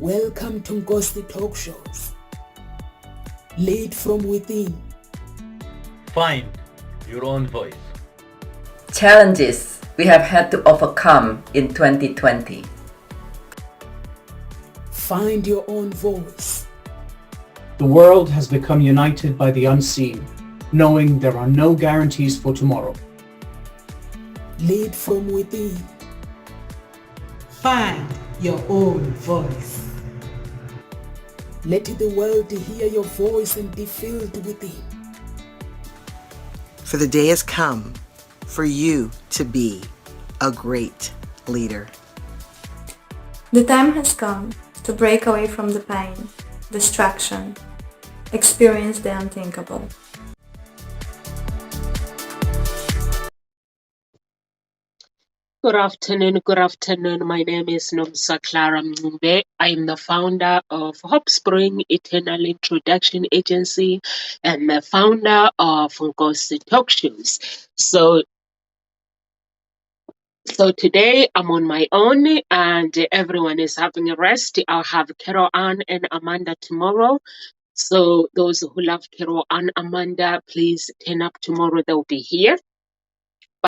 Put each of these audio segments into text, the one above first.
Welcome to Ngosti Talk Shows. Lead from within. Find your own voice. Challenges we have had to overcome in 2020. Find your own voice. The world has become united by the unseen, knowing there are no guarantees for tomorrow. Lead from within. Find your own voice. Let the world hear your voice and be filled within. For the day has come for you to be a great leader. The time has come to break away from the pain, distraction, experience the unthinkable. Good afternoon. My name is Nomsa Clara Mngumbe. I'm the founder of Hope Spring Eternal Introduction Agency and the founder of Ngosti Talk Shows. So today I'm on my own and everyone is having a rest. I'll have Carol Ann and Amanda tomorrow. So those who love Carol Ann, Amanda, please turn up tomorrow. They'll be here.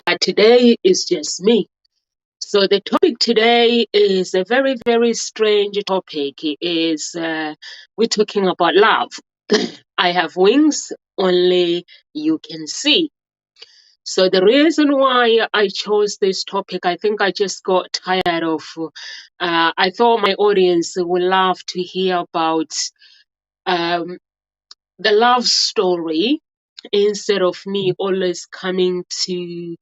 But today is just me. So the topic today is a very, very strange topic. We're talking about love. I have wings, only you can see. So the reason why I chose this topic, I think I just got tired of, I thought my audience would love to hear about the love story instead of me always coming to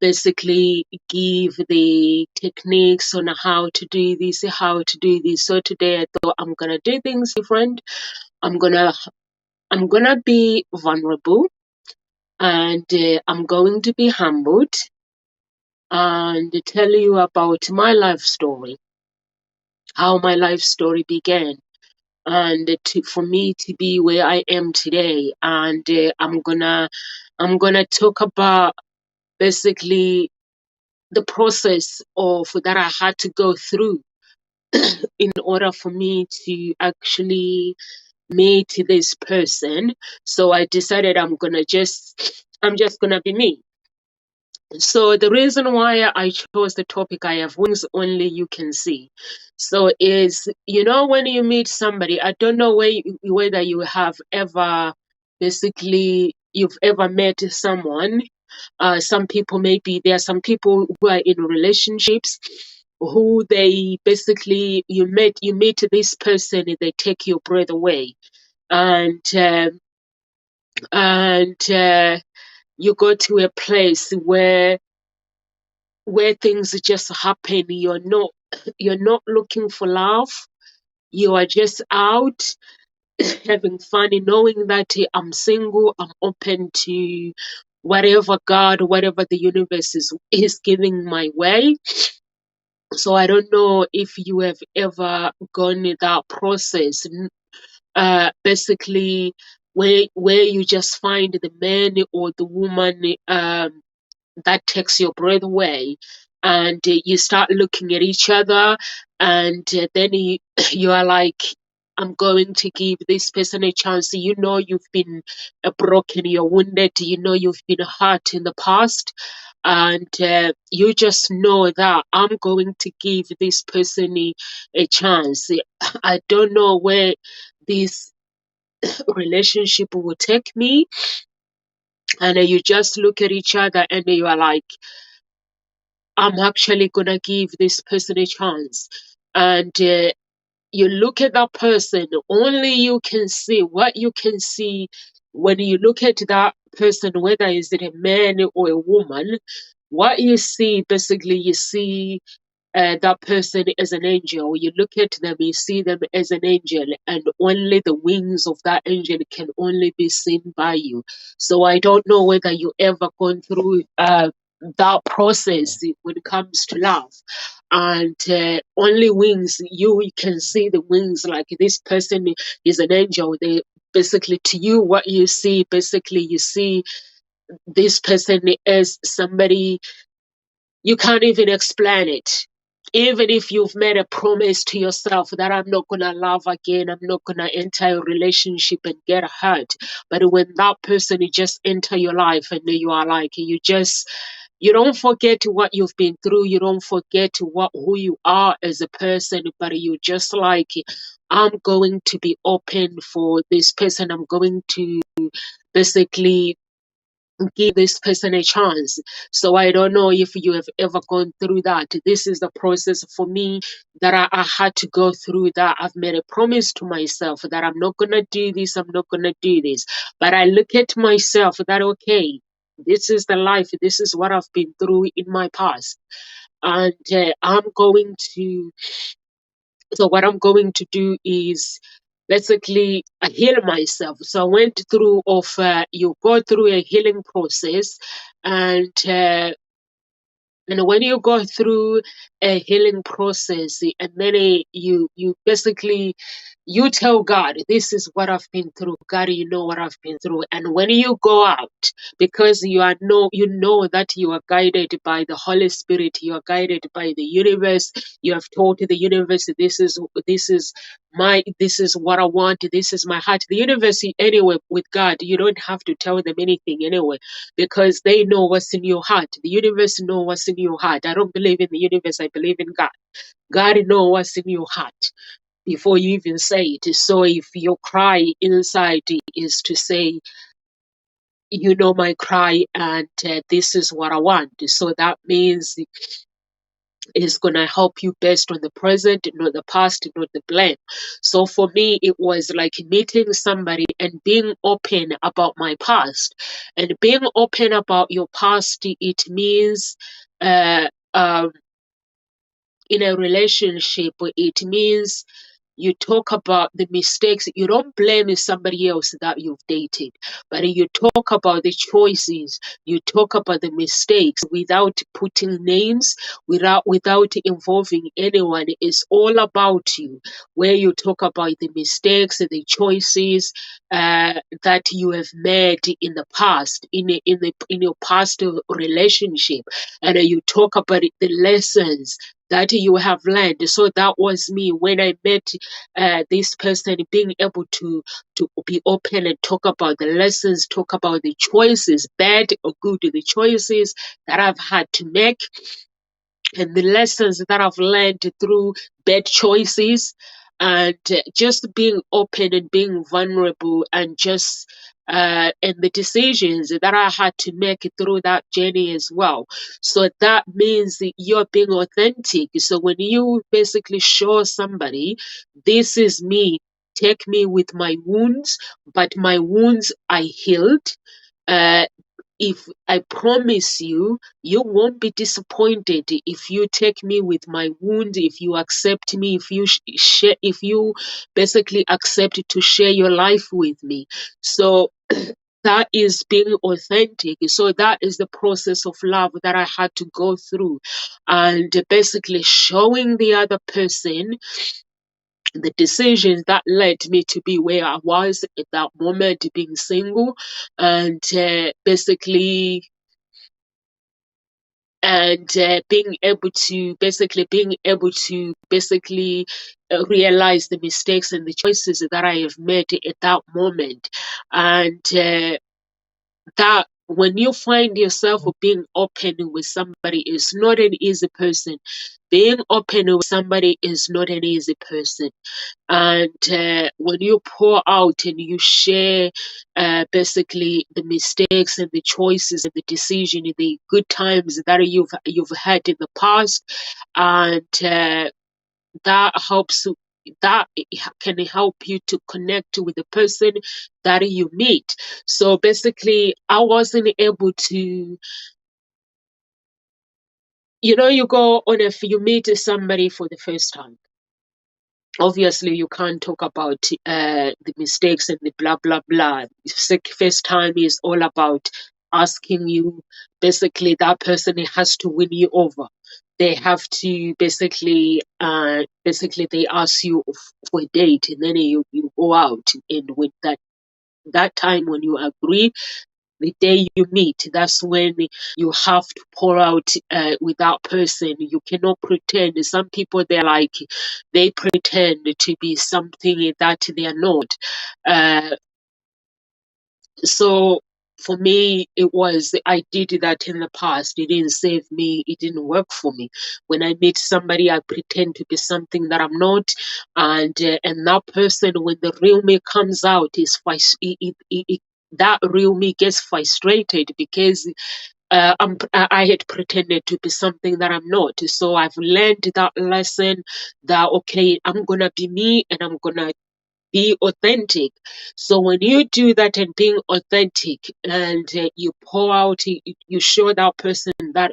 basically give the techniques on how to do this, how to do this. So today I thought I'm gonna do things different. I'm gonna be vulnerable, and I'm going to be humbled and tell you about my life story, how my life story began, and for me to be where I am today. And I'm gonna talk about basically the process of that I had to go through in order for me to actually meet this person. So I decided I'm just gonna be me. So the reason why I chose the topic, I have wings only you can see. So is, when you meet somebody, I don't know whether you have ever, basically, you've ever met someone. Some people, maybe there are some people who are in relationships who they basically, you meet this person and they take your breath away. And you go to a place where things just happen. You're not looking for love. You are just out having fun, knowing that I'm single, I'm open to whatever the universe is giving my way. So I don't know if you have ever gone that process, basically where you just find the man or the woman that takes your breath away, and you start looking at each other, and then you are like, I'm going to give this person a chance. You've been broken, you're wounded, you've been hurt in the past, and you just know that I'm going to give this person a chance. I don't know where this relationship will take me, and you just look at each other and you are like, I'm actually gonna give this person a chance. And you look at that person, only you can see what you can see when you look at that person, whether is it a man or a woman. What you see, basically, you see that person as an angel. You look at them, you see them as an angel, and only the wings of that angel can only be seen by you. So I don't know whether you ever gone through that process when it comes to love. And only wings, you can see the wings, like this person is an angel. They basically, to you, what you see, basically, you see this person as somebody, you can't even explain it. Even if you've made a promise to yourself that I'm not gonna love again, I'm not gonna enter a relationship and get hurt. But when that person just enter your life and you are like, you don't forget what you've been through, you don't forget who you are as a person, but you just like, I'm going to be open for this person, I'm going to basically give this person a chance. So I don't know if you have ever gone through that. This is the process for me that I had to go through that. I've made a promise to myself that I'm not going to do this, I'm not going to do this. But I look at myself that, okay, this is the life, this is what I've been through in my past. And I'm going to so what I'm going to do is basically heal myself. So I went through you go through a healing process, and when you go through a healing process, and then you basically you tell God, this is what I've been through. God, you know what I've been through. And when you go out, because you know that you are guided by the Holy Spirit, you are guided by the universe. You have told the universe, this is what I want, this is my heart. The universe, anyway, with God, you don't have to tell them anything anyway, because they know what's in your heart. The universe know what's in your heart. I don't believe in the universe, I believe in God. God know what's in your heart before you even say it. So if your cry inside is to say, you know my cry, and this is what I want, so that means it's going to help you based on the present, not the past, not the blame. So for me, it was like meeting somebody and being open about my past. And being open about your past, it means uh, um, in a relationship, it means you talk about the mistakes. You don't blame somebody else that you've dated, but you talk about the choices. You talk about the mistakes without putting names, without involving anyone. It's all about you, where you talk about the mistakes, the choices that you have made in the past, in your past relationship, and you talk about the lessons that you have learned. So that was me when I met this person, being able to be open and talk about the lessons, talk about the choices, bad or good, the choices that I've had to make, and the lessons that I've learned through bad choices, and just being open and being vulnerable, and just and the decisions that I had to make through that journey as well. So that means that you're being authentic. So when you basically show somebody, this is me, take me with my wounds, but my wounds I healed. Uh, if I promise you, you won't be disappointed if you take me with my wound, if you accept me, if you share, if you basically accept to share your life with me. So that is being authentic. So that is the process of love that I had to go through, and basically showing the other person the decisions that led me to be where I was at that moment, being single, and basically being able to realize the mistakes and the choices that I have made at that moment. And that when you find yourself being open with somebody is not an easy person. Being open with somebody is not an easy person. And when you pour out and you share basically the mistakes and the choices and the decision, the good times that you've had in the past, and that helps, that can help you to connect with the person that you meet. So basically, I wasn't able to, you go on you meet somebody for the first time. Obviously, you can't talk about the mistakes and the blah blah blah. First time is all about asking you. Basically, that person has to win you over. They have to basically they ask you for a date, and then you go out, and with that time when you agree, The day you meet, that's when you have to pour out with that person. You cannot pretend. Some people, they pretend to be something that they are not. So for me, I did that in the past. It didn't save me. It didn't work for me. When I meet somebody, I pretend to be something that I'm not. And that person, when the real me comes out, that real me gets frustrated because I had pretended to be something that I'm not. So I've learned that lesson that, okay, I'm going to be me and I'm going to be authentic. So when you do that and being authentic and you pour out, you show that person that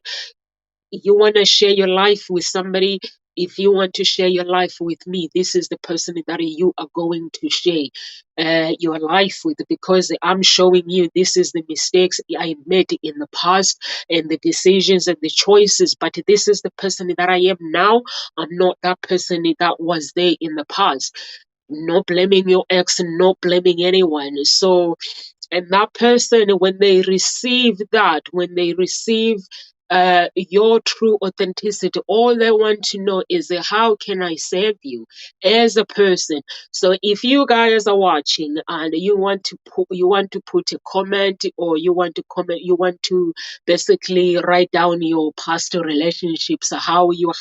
you want to share your life with somebody. If you want to share your life with me, this is the person that you are going to share your life with, because I'm showing you this is the mistakes I made in the past and the decisions and the choices, but this is the person that I am now. I'm not that person that was there in the past. Not blaming your ex, not blaming anyone. So, and that person, when they receive that, when they receive your true authenticity, all they want to know is how can I serve you as a person. So if you guys are watching and you want to put a comment, or you want to comment, you want to basically write down your past relationships, how you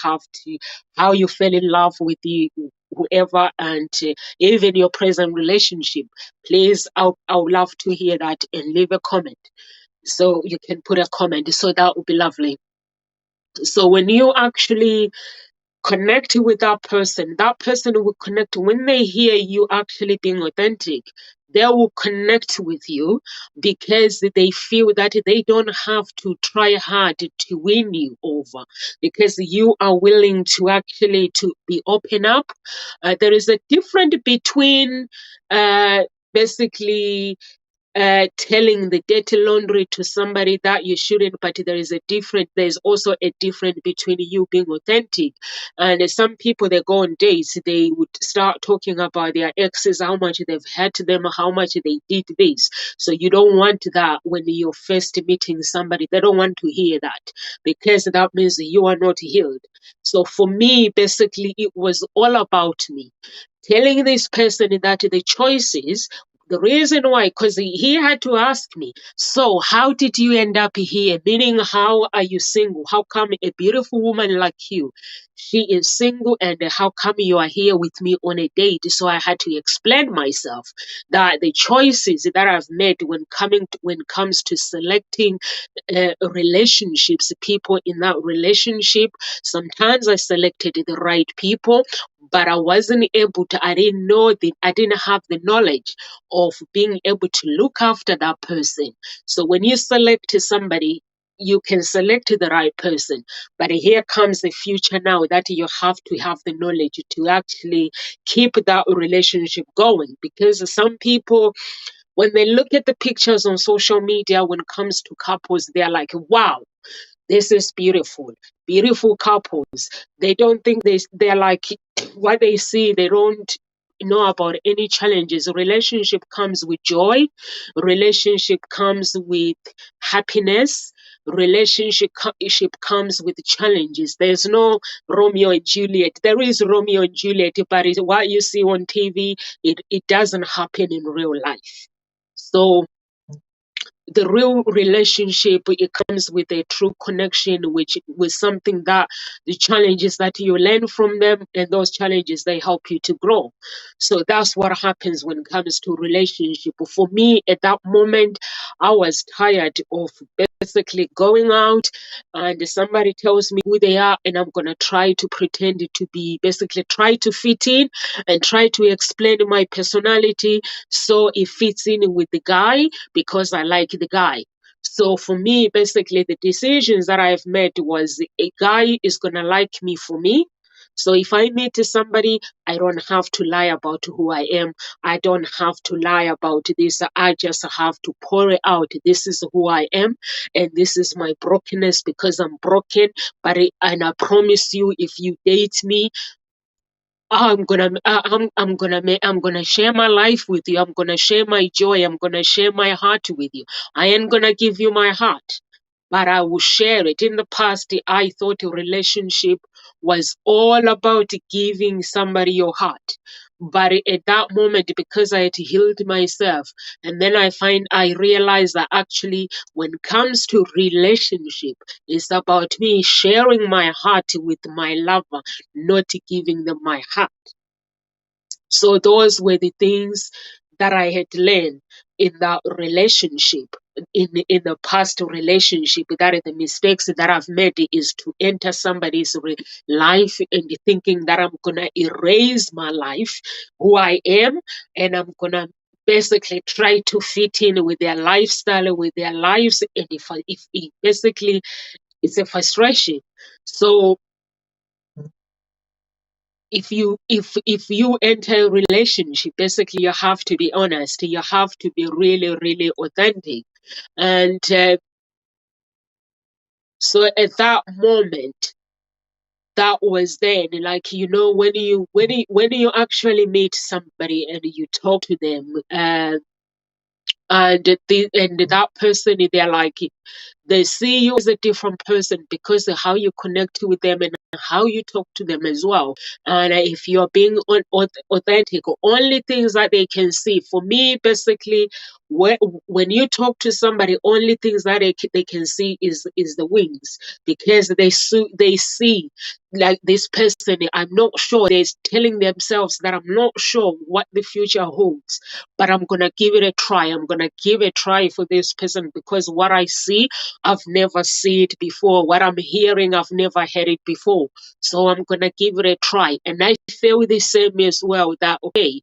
fell in love with whoever, and even your present relationship, please, I would love to hear that and leave a comment. So you can put a comment, so that would be lovely. So when you actually connect with that person will connect. When they hear you actually being authentic, they will connect with you because they feel that they don't have to try hard to win you over, because you are willing to actually to be open up. There is a difference between uh, basically telling the dirty laundry to somebody that you shouldn't, but there's also a difference between you being authentic. And some people, they go on dates, they would start talking about their exes, how much they've hurt them, how much they did this. So you don't want that when you're first meeting somebody. They don't want to hear that, because that means you are not healed. So for me, basically, it was all about me telling this person that the choices, the reason why, because he had to ask me, so how did you end up here? Meaning, how are you single? How come a beautiful woman like you, she is single, and how come you are here with me on a date? So I had to explain myself that the choices that I've made when it comes to selecting relationships, people in that relationship, sometimes I selected the right people, but I wasn't able to, I didn't have the knowledge of being able to look after that person. So when you select somebody, you can select the right person, but here comes the future now, that you have to have the knowledge to actually keep that relationship going. Because some people, when they look at the pictures on social media, when it comes to couples, they're like, wow, this is beautiful. Beautiful couples. They don't think they're like what they see, they don't know about any challenges. A relationship comes with joy, relationship comes with happiness, relationship comes with challenges. There's no Romeo and Juliet. There is Romeo and Juliet, but what you see on TV, it doesn't happen in real life. So the real relationship, it comes with a true connection, which with something that the challenges that you learn from them, and those challenges, they help you to grow. So that's what happens when it comes to relationship. For me, at that moment, I was tired of basically going out and somebody tells me who they are, and I'm going to try to pretend to be, basically try to fit in and try to explain my personality so it fits in with the guy, because I like the guy. So for me, basically, the decisions that I've made was a guy is going to like me for me. So if I meet somebody, I don't have to lie about who I am. I don't have to lie about this. I just have to pour it out. This is who I am, and this is my brokenness, because I'm broken. And I promise you, if you date me, I'm gonna share my life with you. I'm gonna share my joy. I'm gonna share my heart with you. I ain't gonna give you my heart, but I will share it. In the past, I thought a relationship was all about giving somebody your heart. But at that moment, because I had healed myself, and then I realized that actually, when it comes to relationship, it's about me sharing my heart with my lover, not giving them my heart. So those were the things that I had learned in that relationship, in the past relationship. That are the mistakes that I've made, is to enter somebody's life and thinking that I'm gonna erase my life, who I am, and I'm gonna basically try to fit in with their lifestyle, with their lives, and if basically it's a frustration. So if you enter a relationship, basically you have to be honest, you have to be really really authentic. And so at that moment, that was then, like, when you actually meet somebody and you talk to them, and that person, they're like, they see you as a different person because of how you connect with them and how you talk to them as well. And if you're being authentic, only things that they can see. For me, basically, when you talk to somebody, only things that they can see is the wings, because they see like this person. I'm not sure, they're telling themselves that I'm not sure what the future holds, but I'm gonna give it a try. I'm gonna give a try for this person because what I see, I've never seen it before. What I'm hearing, I've never heard it before. So I'm gonna give it a try. And I feel the same as well, that okay,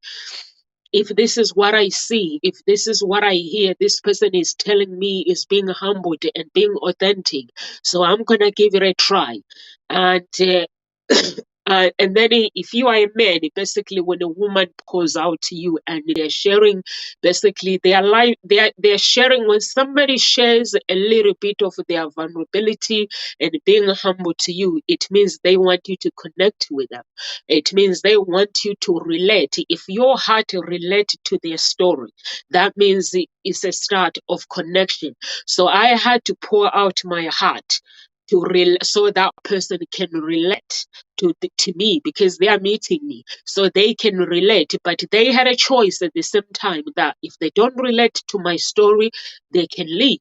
if this is what I see, if this is what I hear, this person is telling me is being humbled and being authentic. So I'm gonna give it a try. And and then if you are a man, basically when a woman calls out to you and they're sharing basically their life, they're sharing, when somebody shares a little bit of their vulnerability and being humble to you, it means they want you to connect with them. It means they want you to relate. If your heart relates to their story, that means it's a start of connection. So I had to pour out my heart so that person can relate to me, because they are meeting me, so they can relate. But they had a choice at the same time, that if they don't relate to my story, they can leave.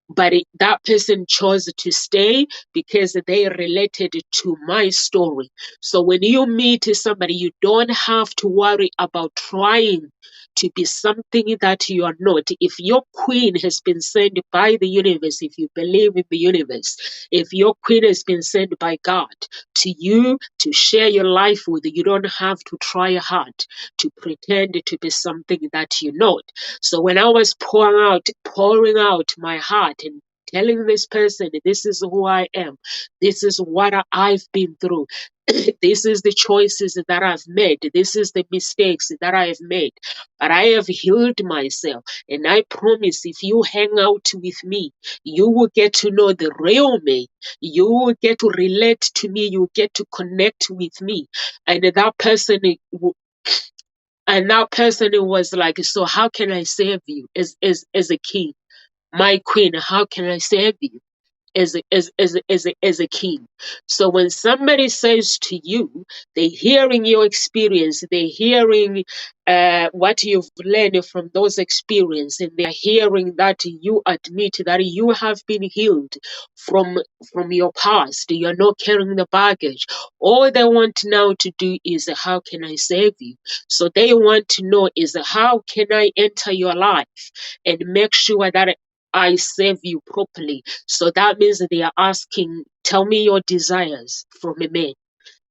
But that person chose to stay because they related to my story. So when you meet somebody, you don't have to worry about trying to be something that you are not. If your queen has been sent by the universe, if you believe in the universe, if your queen has been sent by God to you to share your life with, you don't have to try hard to pretend to be something that you're not. So when I was pouring out my heart and telling this person, this is who I am, this is what I've been through, this is the choices that I've made, this is the mistakes that I have made, but I have healed myself. And I promise, if you hang out with me, you will get to know the real me. You will get to relate to me. You will get to connect with me. And that person was like, so how can I save you as a king? My queen, how can I save you as a king? So when somebody says to you, they're hearing your experience, they're hearing what you've learned from those experiences, and they're hearing that you admit that you have been healed from your past, you're not carrying the baggage. All they want now to do is, how can I save you? So they want to know is, how can I enter your life and make sure that I save you properly? So that means that they are asking, tell me your desires from a man.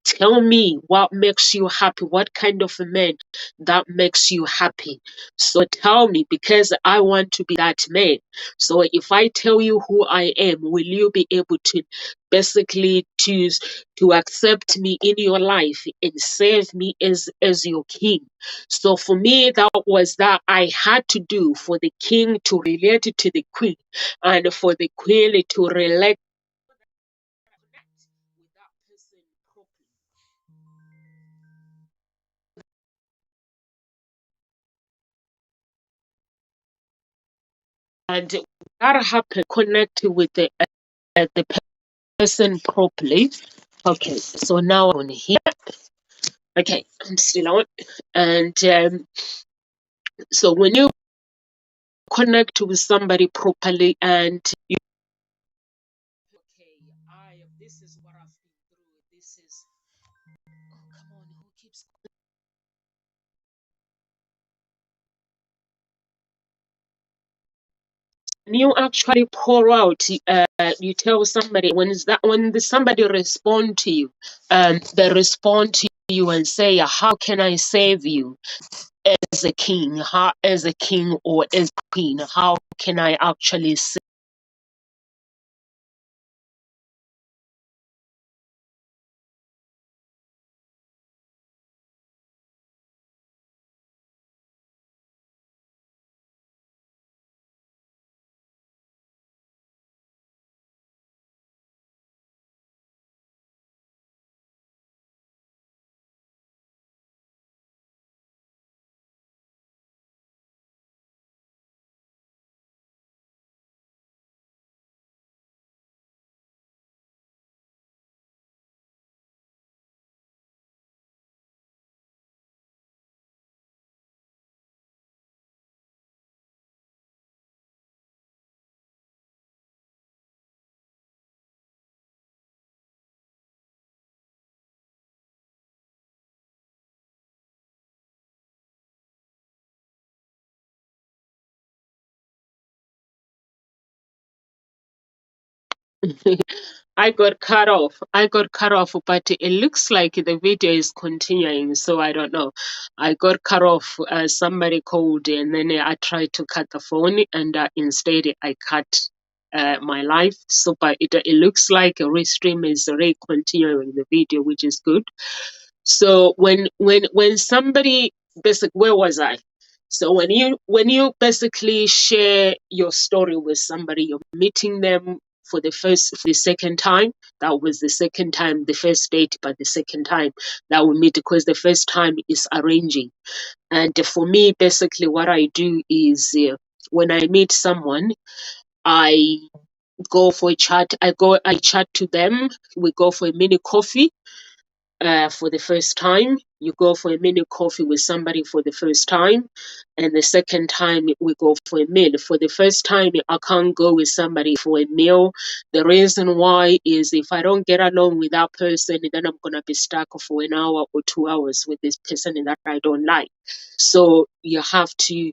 Tell me what makes you happy. What kind of a man that makes you happy? So tell me, because I want to be that man. So if I tell you who I am, will you be able to basically choose to accept me in your life and save me as your king? So for me, that was that I had to do, for the king to relate to the queen, and for the queen to relate with that person properly. and that happen, connect with the person properly. Okay, so now I'm on here. Okay, I'm still on. And so when you connect with somebody properly and you, okay, this is what I've been through. This is, oh, come on, who keeps, when you actually pour out, you tell somebody, when somebody respond to you, they respond to you and say, how can I save you? As a king, as a king or as a queen, how can I actually say? I got cut off. I got cut off, but it looks like the video is continuing, so I don't know. I got cut off. Somebody called, and then I tried to cut the phone, and instead I cut my live. So, but it looks like a restream is already continuing the video, which is good. So when somebody basically, where was I? So when you basically share your story with somebody, you're meeting them for the second time. That was the second time, the first date, but the second time that we meet, because the first time is arranging. And for me, basically, what I do is when I meet someone, I go for a chat. I chat to them. We go for a mini coffee for the first time. You go for a mini coffee with somebody for the first time, and the second time we go for a meal. For the first time, I can't go with somebody for a meal. The reason why is if I don't get along with that person, then I'm gonna be stuck for an hour or 2 hours with this person that I don't like. So you have to,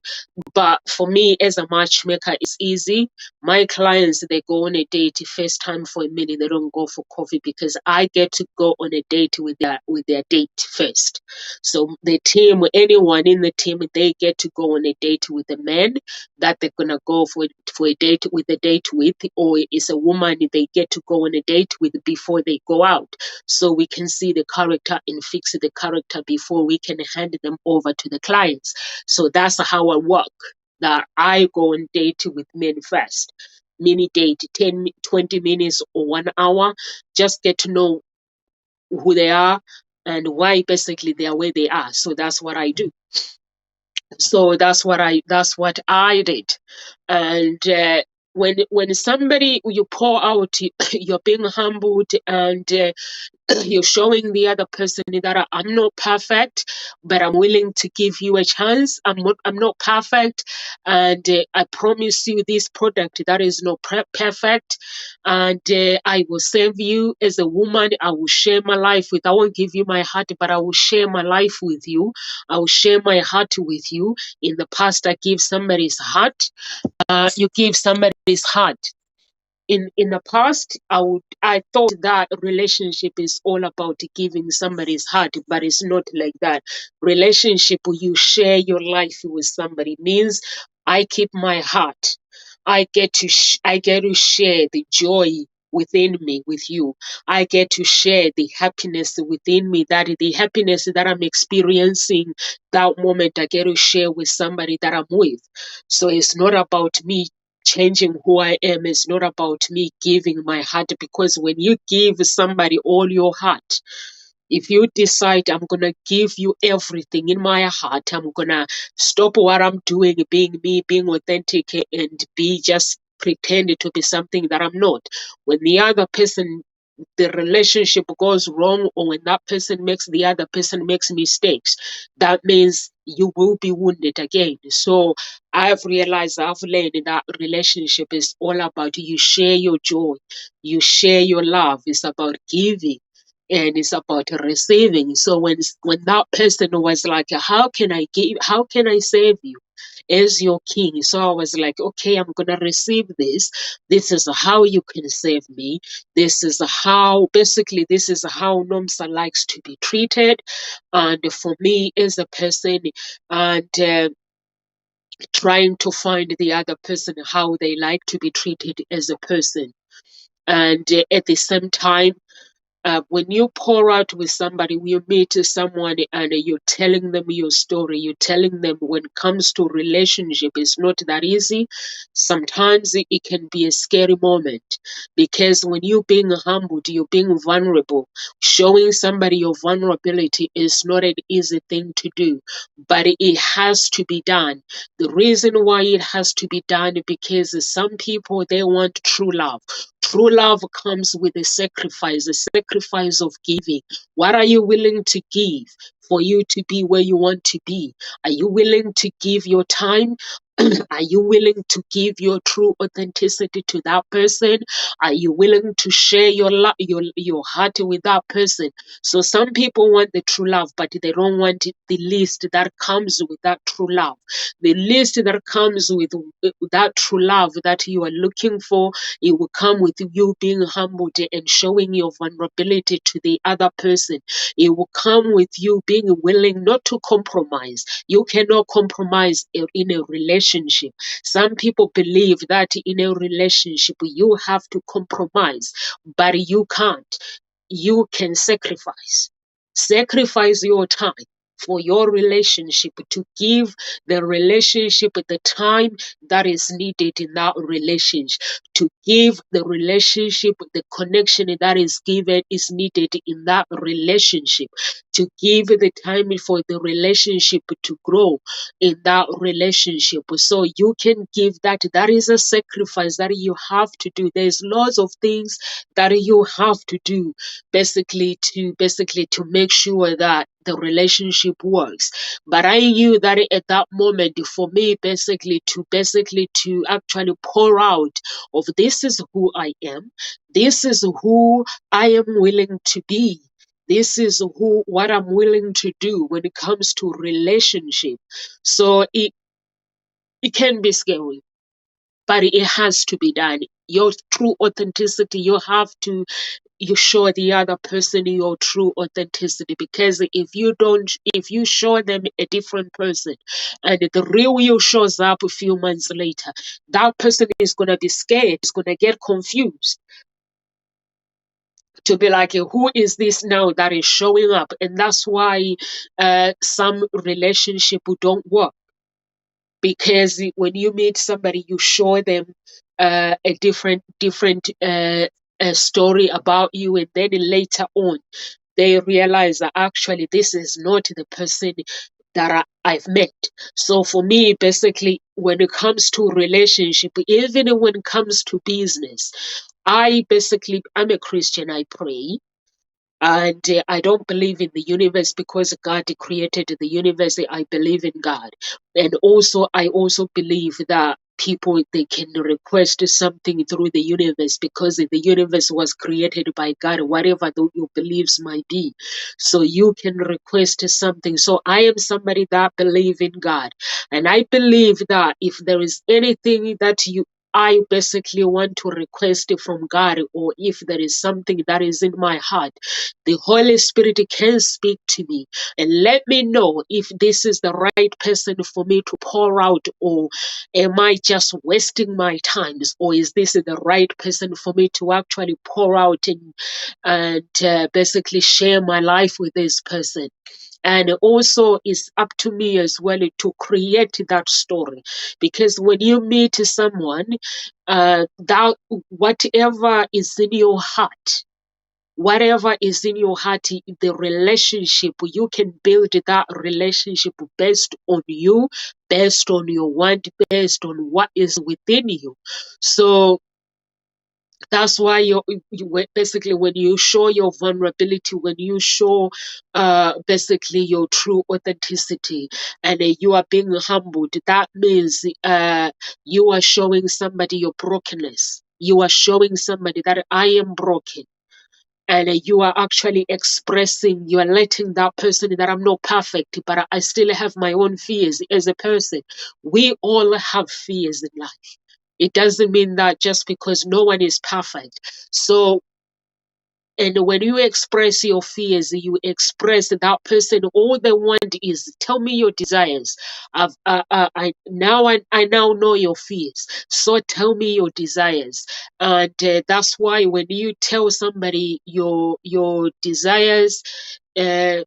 but for me as a matchmaker, it's easy. My clients, they go on a date first time for a minute, they don't go for coffee, because I get to go on a date with their date first. So the team, anyone in the team, they get to go on a date with a man that they're gonna go for a date with, or it's a woman they get to go on a date with before they go out. So we can see the character and fix the character before we can hand them over to the clients. So that's how I work. That I go on date with men first. Mini date, 10, 20 minutes or 1 hour. Just get to know who they are and why basically they are where they are. So that's what I do. So that's what I did. And when somebody, you pour out, you're being humbled, and you're showing the other person that I'm not perfect, but I'm willing to give you a chance. I'm not perfect, and I promise you this product that is not perfect, and I will save you as a woman. I will share my life with. I won't give you my heart, but I will share my life with you. I will share my heart with you. In the past, I give somebody's heart. You give somebody's heart. In the past, I thought that relationship is all about giving somebody's heart, but it's not like that. Relationship, you share your life with somebody, means I keep my heart. I get to share the joy within me with you. I get to share the happiness within me, that the happiness that I'm experiencing that moment, I get to share with somebody that I'm with. So it's not about me changing who I am. Is not about me giving my heart, because when you give somebody all your heart, If you decide I'm going to give you everything in my heart, I'm going to stop what I'm doing, being me, being authentic, and be just pretend to be something that I'm not. When the other person, the relationship goes wrong, or when that person makes the other person makes mistakes, that means you will be wounded again. So I've realized, I've learned that relationship is all about you share your joy, you share your love. It's about giving and it's about receiving. So when that person was like, how can I give, how can I save you as your king? So I was like, okay, I'm gonna receive this. This is how you can save me. This is how, basically, this is how Nomsa likes to be treated. And for me as a person, and trying to find the other person how they like to be treated as a person. And at the same time, when you pour out with somebody, when you meet someone and you're telling them your story, you're telling them when it comes to relationship, it's not that easy. Sometimes it can be a scary moment because when you're being humbled, you're being vulnerable. Showing somebody your vulnerability is not an easy thing to do, but it has to be done. The reason why it has to be done is because some people, they want true love. True love comes with a sacrifice of giving. What are you willing to give for you to be where you want to be? Are you willing to give your time? Are you willing to give your true authenticity to that person? Are you willing to share your heart with that person? So some people want the true love, but they don't want the list that comes with that true love. The list that comes with that true love that you are looking for, it will come with you being humbled and showing your vulnerability to the other person. It will come with you being willing not to compromise. You cannot compromise in a relationship. Some people believe that in a relationship you have to compromise, but you can't. You can sacrifice. Sacrifice your time for your relationship, to give the relationship the time that is needed in that relationship, to give the relationship the connection that is given is needed in that relationship, to give the time for the relationship to grow in that relationship. So you can give that. That is a sacrifice that you have to do. There's lots of things that you have to do basically to make sure that the relationship works. But I knew that at that moment, for me, basically to actually pour out of this is who I am, this is who I am willing to be, this is what I'm willing to do when it comes to relationship. So it can be scary, but it has to be done. Your true authenticity, you show the other person your true authenticity, because if you show them a different person and the real you shows up a few months later, that person is going to be scared, is going to get confused, to be like, who is this now that is showing up? And that's why some relationship don't work, because when you meet somebody, you show them a different story about you, and then later on they realize that actually this is not the person that I've met. So for me, basically, when it comes to relationship, even when it comes to business, I'm a Christian. I pray. And I don't believe in the universe because God created the universe. I believe in God. And also, I also believe that people, they can request something through the universe because the universe was created by God, whatever your beliefs might be. So you can request something. So I am somebody that believe in God. And I believe that if there is anything that I basically want to request from God, or if there is something that is in my heart, the Holy Spirit can speak to me and let me know if this is the right person for me to pour out, or am I just wasting my times, or is this the right person for me to actually pour out and basically share my life with this person. And also, it's up to me as well to create that story, because when you meet someone, that whatever is in your heart, whatever is in your heart, the relationship, you can build that relationship based on you, based on your want, based on what is within you. So that's why basically when you show your vulnerability, when you show basically your true authenticity, and you are being humbled, that means you are showing somebody your brokenness. You are showing somebody that I am broken. And you are actually expressing, you are letting that person that I'm not perfect, but I still have my own fears as a person. We all have fears in life. It doesn't mean that just because no one is perfect. So, and when you express your fears, you express that person. All they want is tell me your desires. I now know your fears. So tell me your desires, and that's why when you tell somebody your desires, uh,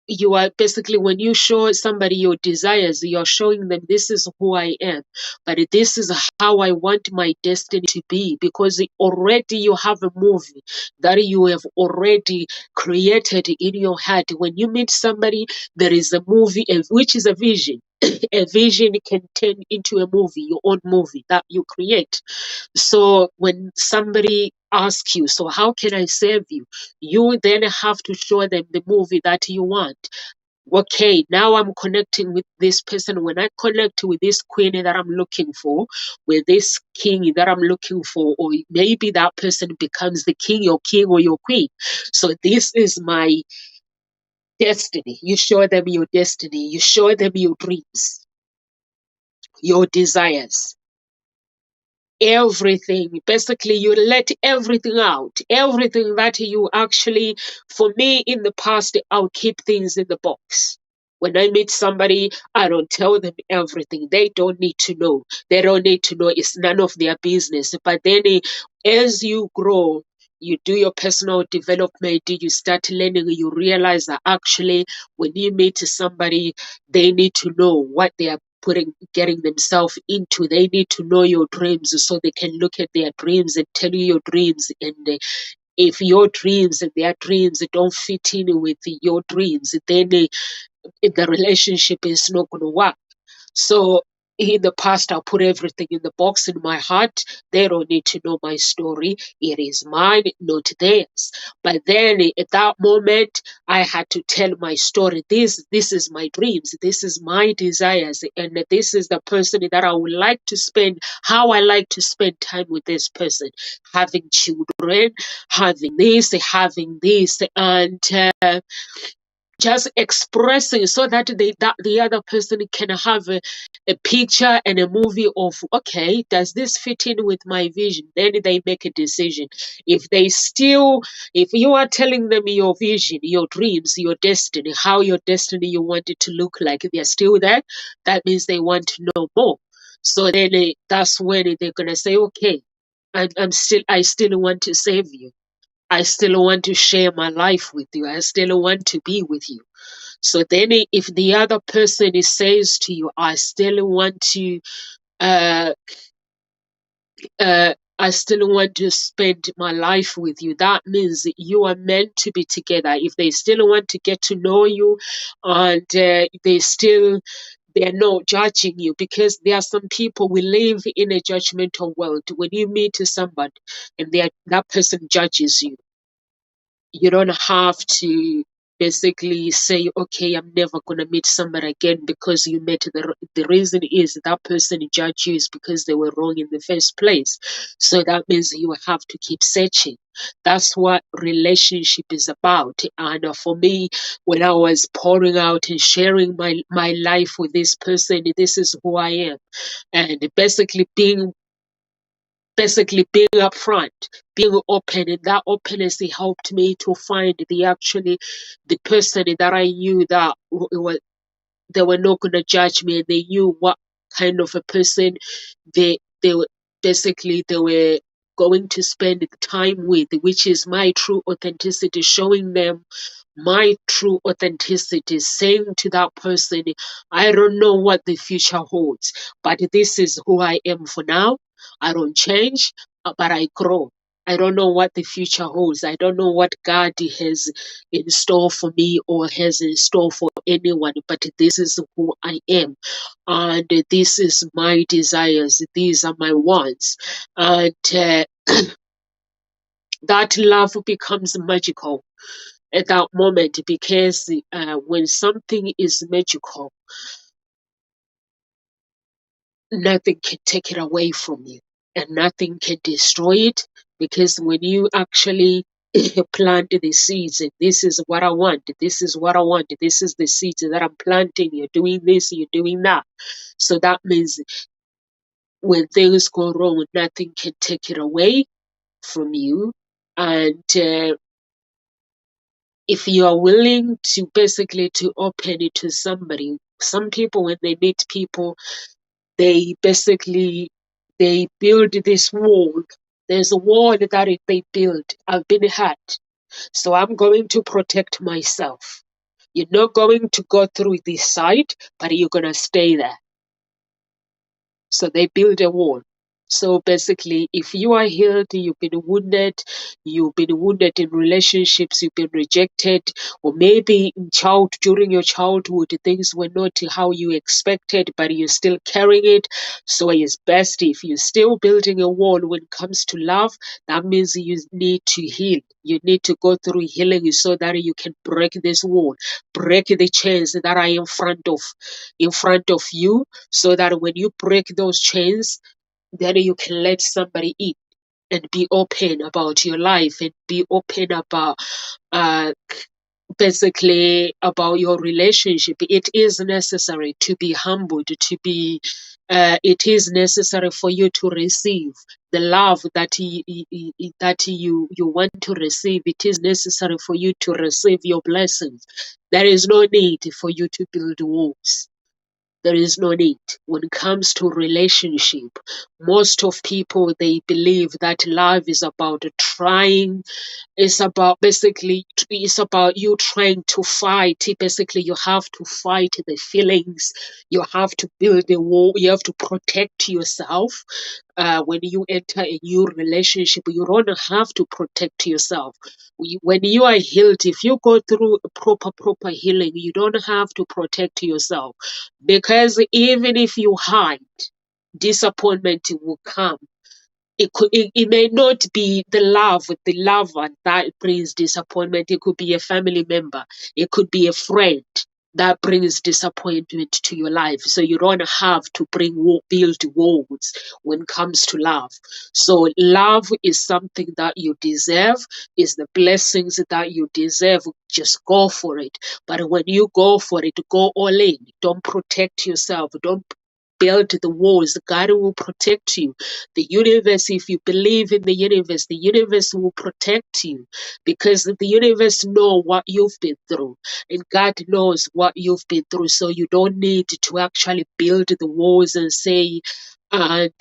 you are basically, when you show somebody your desires, you're showing them this is who I am, but this is how I want my destiny to be, because already you have a movie that you have already created in your head. When you meet somebody, there is a movie, which is a vision. A vision can turn into a movie, your own movie that you create. So when somebody asks you, so how can I serve you? You then have to show them the movie that you want. Okay, now I'm connecting with this person. When I connect with this queen that I'm looking for, with this king that I'm looking for, or maybe that person becomes the king, your king or your queen. So this is my destiny. You show them your destiny. You show them your dreams, your desires, everything. Basically, you let everything out, everything that you actually, for me in the past, I'll keep things in the box. When I meet somebody, I don't tell them everything. They don't need to know. They don't need to know. It's none of their business. But then as you grow, you do your personal development, you start learning, you realize that actually when you meet somebody, they need to know what they are getting themselves into. They need to know your dreams so they can look at their dreams and tell you your dreams. And if your dreams and their dreams don't fit in with your dreams, then the relationship is not going to work. So in the past, I put everything in the box in my heart. They don't need to know my story. It is mine, not theirs. But then at that moment, I had to tell my story. This is my dreams. This is my desires. And this is the person that I would like to spend, how I like to spend time with this person. Having children, having this, and just expressing so that the other person can have a picture and a movie of, okay, does this fit in with my vision? Then they make a decision. If you are telling them your vision, your dreams, your destiny, how your destiny you want it to look like, if they're still there, that means they want to know more. So then that's when they're gonna say, okay, I still want to save you. I still want to share my life with you. I still want to be with you. So then if the other person says to you, uh, I still want to spend my life with you, that means you are meant to be together. If they still want to get to know you, and they're not judging you, because there are some people, we live in a judgmental world. When you meet somebody and that person judges you, you don't have to basically say, okay, I'm never going to meet somebody again because you met the reason is that person judged you is because they were wrong in the first place. So that means you have to keep searching. That's what relationship is about. And for me, when I was pouring out and sharing my life with this person, this is who I am. And basically being upfront, being open, and that openness helped me to find the person that I knew that they were not going to judge me, and they knew what kind of a person they were they were going to spend the time with, which is my true authenticity, showing them my true authenticity, saying to that person, I don't know what the future holds, but this is who I am for now. I don't change, but I grow. I don't know what the future holds. I don't know what God has in store for me or has in store for anyone, but this is who I am. And this is my desires. These are my wants. And that love becomes magical at that moment, because when something is magical, nothing can take it away from you and nothing can destroy it, because when you actually plant the seeds, and this is what I want, this is what I want, this is the seeds that I'm planting, you're doing this, you're doing that. So that means when things go wrong, nothing can take it away from you. And if you are willing to basically to open it to somebody, some people when they meet people, they basically they build this wall. There's a wall that they build. I've been hurt, so I'm going to protect myself. You're not going to go through this side, but you're gonna stay there. So they build a wall. So basically, if you are healed, you've been wounded in relationships, you've been rejected, or maybe during your childhood, things were not how you expected, but you're still carrying it. So it's best if you're still building a wall when it comes to love, that means you need to heal. You need to go through healing so that you can break this wall, break the chains that are in front of you, so that when you break those chains, then you can let somebody in and be open about your life and be open about uh, basically about your relationship. It is necessary to be humbled, to be it is necessary for you to receive the love that you want to receive. It is necessary for you to receive your blessings. There is no need for you to build walls. There is no need. When it comes to relationship, most of people, they believe that love is about trying. It's about basically, it's about you trying to fight. Basically, you have to fight the feelings. You have to build a wall. You have to protect yourself. When you enter a new relationship, you don't have to protect yourself. When you are healed, if you go through a proper healing, you don't have to protect yourself, because even if you hide, disappointment will come. It may not be the lover that brings disappointment. It could be a family member. It could be a friend that brings disappointment to your life. So you don't have to build walls when it comes to love. So love is something that you deserve, is the blessings that you deserve. Just go for it. But when you go for it, go all in. Don't protect yourself. Don't build the walls. God will protect you. The universe, if you believe in the universe will protect you, because the universe know what you've been through, and God knows what you've been through. So you don't need to actually build the walls and say, and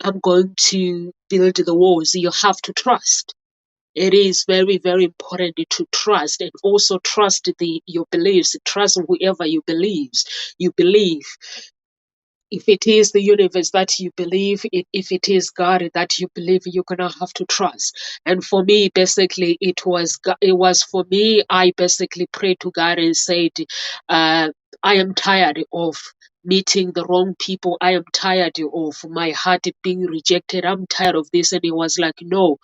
I'm going to build the walls. You have to trust. It is very, very important to trust, and also trust your beliefs. Trust whoever you believe. If it is the universe that you believe, if it is God that you believe, you're gonna have to trust. And for me, basically, it was for me. I basically prayed to God and said, I am tired of meeting the wrong people. I am tired of my heart being rejected. I'm tired of this. And he was like, no,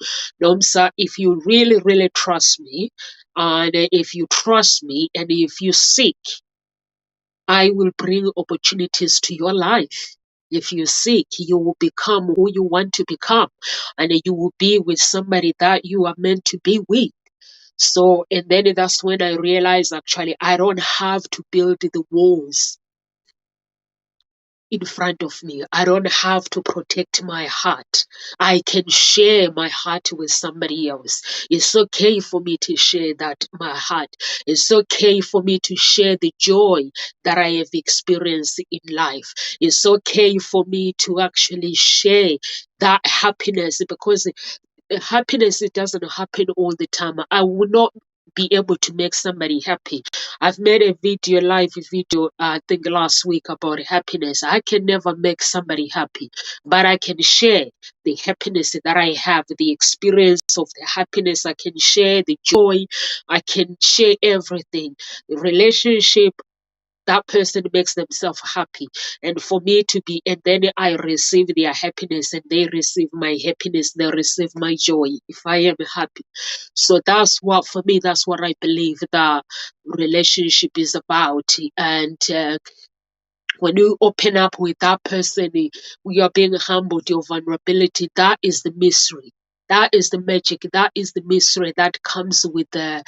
sir, if you really, really trust me, and if you trust me, and if you seek, I will bring opportunities to your life. If you seek, you will become who you want to become, and you will be with somebody that you are meant to be with. So, and then that's when I realized actually I don't have to build the walls in front of me. I don't have to protect my heart. I can share my heart with somebody else. It's okay for me to share my heart. It's okay for me to share the joy that I have experienced in life. It's okay for me to actually share that happiness, because happiness, it doesn't happen all the time. I will not be able to make somebody happy. I've made a live video, I think last week, about happiness. I can never make somebody happy, but I can share the happiness that I have, the experience of the happiness. I can share the joy. I can share everything. The relationship, that person makes themselves happy, and for me to be, and then I receive their happiness and they receive my happiness, they receive my joy if I am happy. So that's what, for me, that's what I believe that relationship is about. And when you open up with that person, we are being humbled, your vulnerability, that is the mystery. That is the magic. That is the mystery that comes with a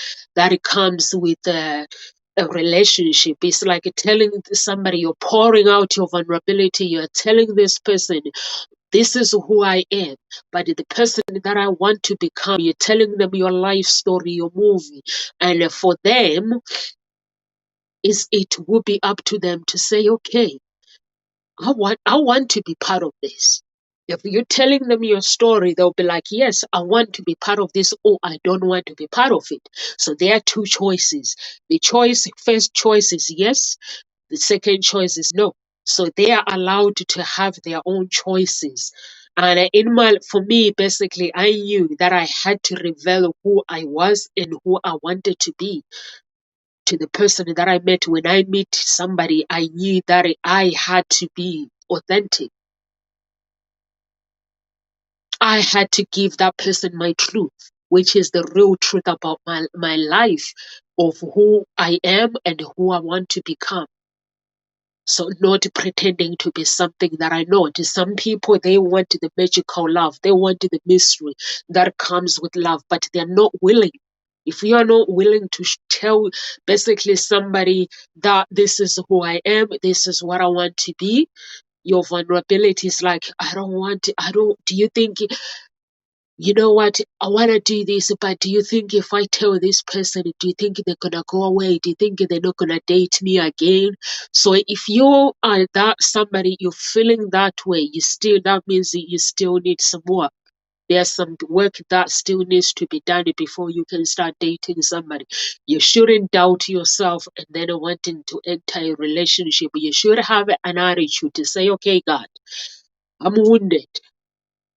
relationship. It's like telling somebody, you're pouring out your vulnerability. You're telling this person, this is who I am. But the person that I want to become, you're telling them your life story, your movie. And for them, it will be up to them to say, okay, I want to be part of this. If you're telling them your story, they'll be like, yes, I want to be part of this, or I don't want to be part of it. So there are two choices. First choice is yes. The second choice is no. So they are allowed to have their own choices. And for me, basically, I knew that I had to reveal who I was and who I wanted to be to the person that I met. When I meet somebody, I knew that I had to be authentic. I had to give that person my truth, which is the real truth about my life, of who I am and who I want to become. So not pretending to be something that I know. To some people, they want the magical love. They want the mystery that comes with love, but they're not willing. If you are not willing to tell basically somebody that this is who I am, this is what I want to be, your vulnerability is like, do you think, you know what, I want to do this, but do you think if I tell this person, do you think they're going to go away? Do you think they're not going to date me again? So if you are that somebody, you're feeling that way, that means you still need some work. There's some work that still needs to be done before you can start dating somebody. You shouldn't doubt yourself and then wanting to enter a relationship. You should have an attitude to say, okay, God, I'm wounded.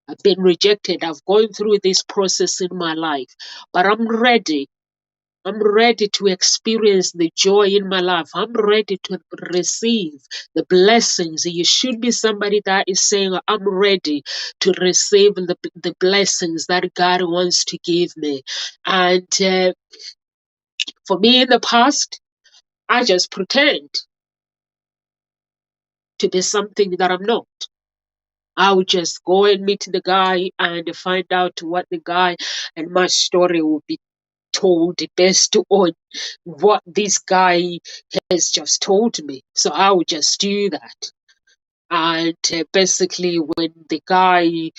I've been rejected. I've gone through this process in my life, but I'm ready. I'm ready to experience the joy in my life. I'm ready to receive the blessings. You should be somebody that is saying, I'm ready to receive the blessings that God wants to give me. And for me in the past, I just pretend to be something that I'm not. I would just go and meet the guy and find out what the guy, and my story will be told based on what this guy has just told me. So I would just do that. And basically, when the guy,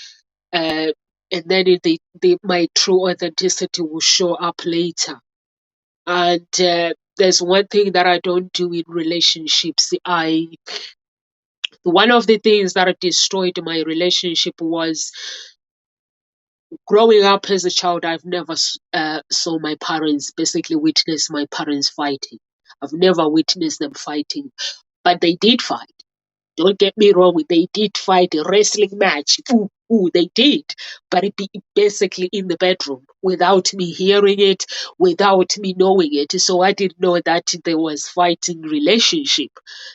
and then my true authenticity will show up later. And there's one thing that I don't do in relationships. One of the things that destroyed my relationship was growing up as a child. I've never saw my parents, basically witness my parents fighting. I've never witnessed them fighting, but they did fight. Don't get me wrong, they did fight a wrestling match. They did. But it be basically in the bedroom without me hearing it, without me knowing it. So I didn't know that there was fighting relationship.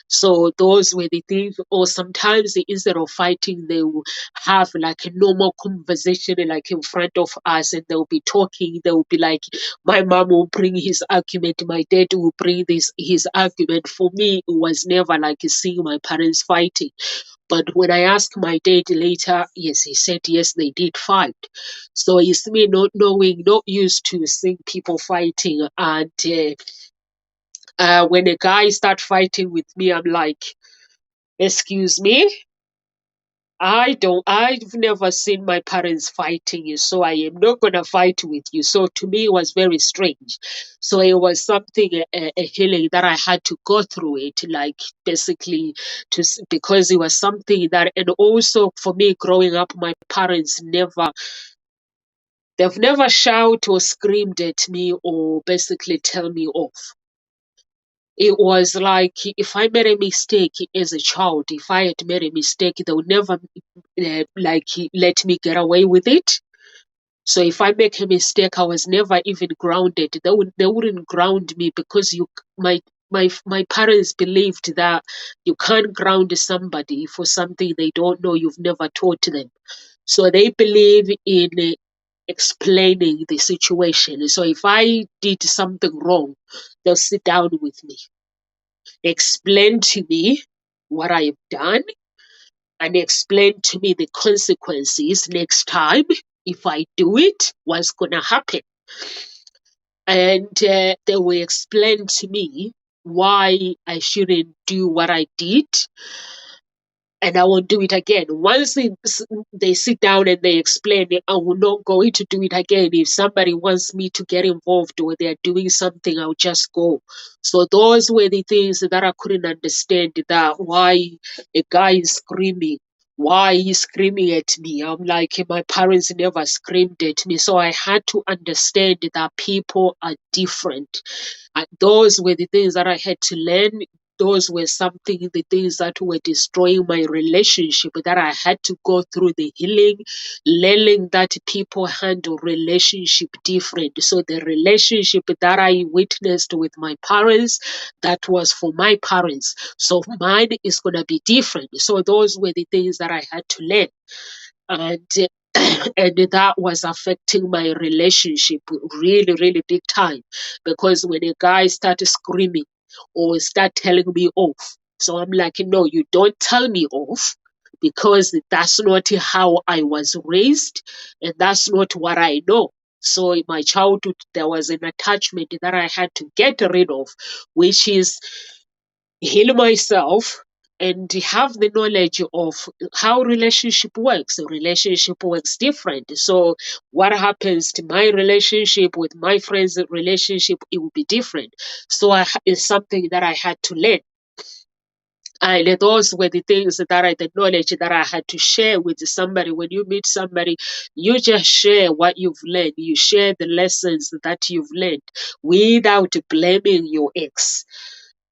So those were the things. Or sometimes instead of fighting, they will have like a normal conversation like in front of us, and they'll be talking. They will be like, my mom will bring his argument, my dad will bring his argument. For me, it was never like seeing my parents fighting. But when I asked my dad later, yes, he said yes, they did fight. So it's me not knowing, not used to seeing people fighting. And when a guy start fighting with me, I'm like, excuse me, I've never seen my parents fighting you, so I am not gonna fight with you. So to me, it was very strange. So it was something, a healing that I had to go through it, like basically because it was something that, and also for me growing up, my parents never They've never shouted or screamed at me or basically tell me off. It was like if I made a mistake as a child, if I had made a mistake, they would never let me get away with it. So if I make a mistake, I was never even grounded. They wouldn't ground me because my parents believed that you can't ground somebody for something they don't know, you've never taught them. So they believe in explaining the situation. So if I did something wrong, they'll sit down with me, explain to me what I have done, and explain to me the consequences next time if I do it, what's going to happen. And they will explain to me why I shouldn't do what I did, and I won't do it again. Once they sit down and they explain it, I will not going to do it again. If somebody wants me to get involved or they're doing something, I'll just go. So those were the things that I couldn't understand, that why a guy is screaming. Why he's screaming at me? I'm like, my parents never screamed at me. So I had to understand that people are different. And those were the things that I had to learn. Those were the things that were destroying my relationship, that I had to go through the healing, learning that people handle relationship different. So the relationship that I witnessed with my parents, that was for my parents. So mine is going to be different. So those were the things that I had to learn. And and that was affecting my relationship really, really big time. Because when a guy started screaming or start telling me off, so I'm like, no, you don't tell me off, because that's not how I was raised and that's not what I know. So in my childhood, there was an attachment that I had to get rid of, which is heal myself and have the knowledge of how relationship works. A relationship works different. So what happens to my relationship with my friends' relationship, it will be different. So it's something that I had to learn. And those were the things the knowledge that I had to share with somebody. When you meet somebody, you just share what you've learned. You share the lessons that you've learned without blaming your ex.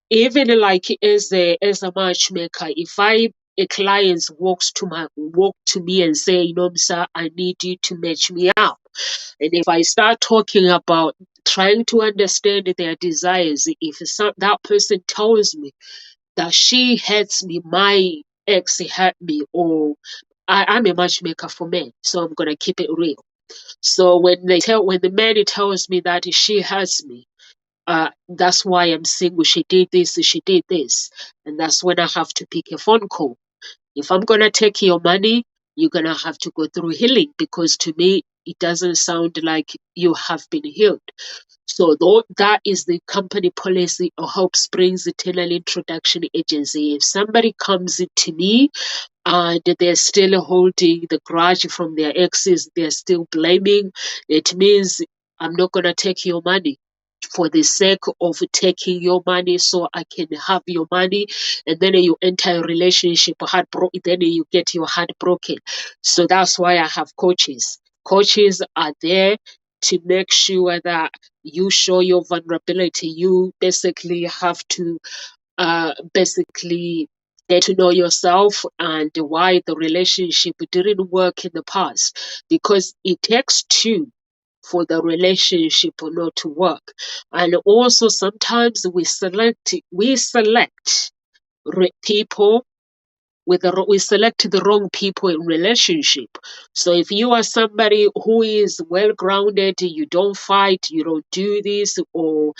Even like as a matchmaker, if a client walk to me and say, sir, I need you to match me up. And if I start talking about trying to understand their desires, if that person tells me that she hates me, my ex hurt me, or I'm a matchmaker for men, so I'm gonna keep it real. So when the man tells me that she hurts me, that's why I'm single. She did this, and that's when I have to pick a phone call. If I'm gonna take your money, you're gonna have to go through healing, because to me it doesn't sound like you have been healed. So that is the company policy of Hope Springs Eternal Introduction Agency. If somebody comes to me and they're still holding the grudge from their exes, they're still blaming, it means I'm not going to take your money for the sake of taking your money so I can have your money, and then you enter a relationship then you get your heart broken. So that's why I have coaches. Coaches are there to make sure that you show your vulnerability. You basically have to basically get to know yourself and why the relationship didn't work in the past, because it takes two for the relationship not to work. And also sometimes we select people we select the wrong people in relationship. So if you are somebody who is well grounded, you don't fight, you don't do this, or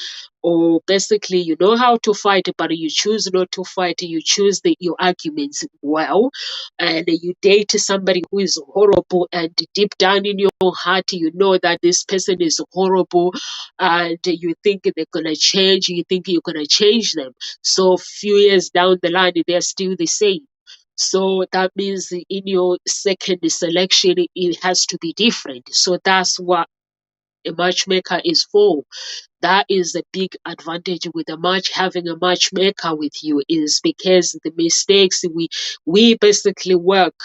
basically you know how to fight, but you choose not to fight, you choose your arguments well, and you date somebody who is horrible, and deep down in your heart you know that this person is horrible, and you think they're gonna change, you think you're gonna change them. So few years down the line they're still the same. So that means in your second selection, it has to be different. So that's what a matchmaker is for. That is a big advantage with having a matchmaker with you, is because the mistakes we basically work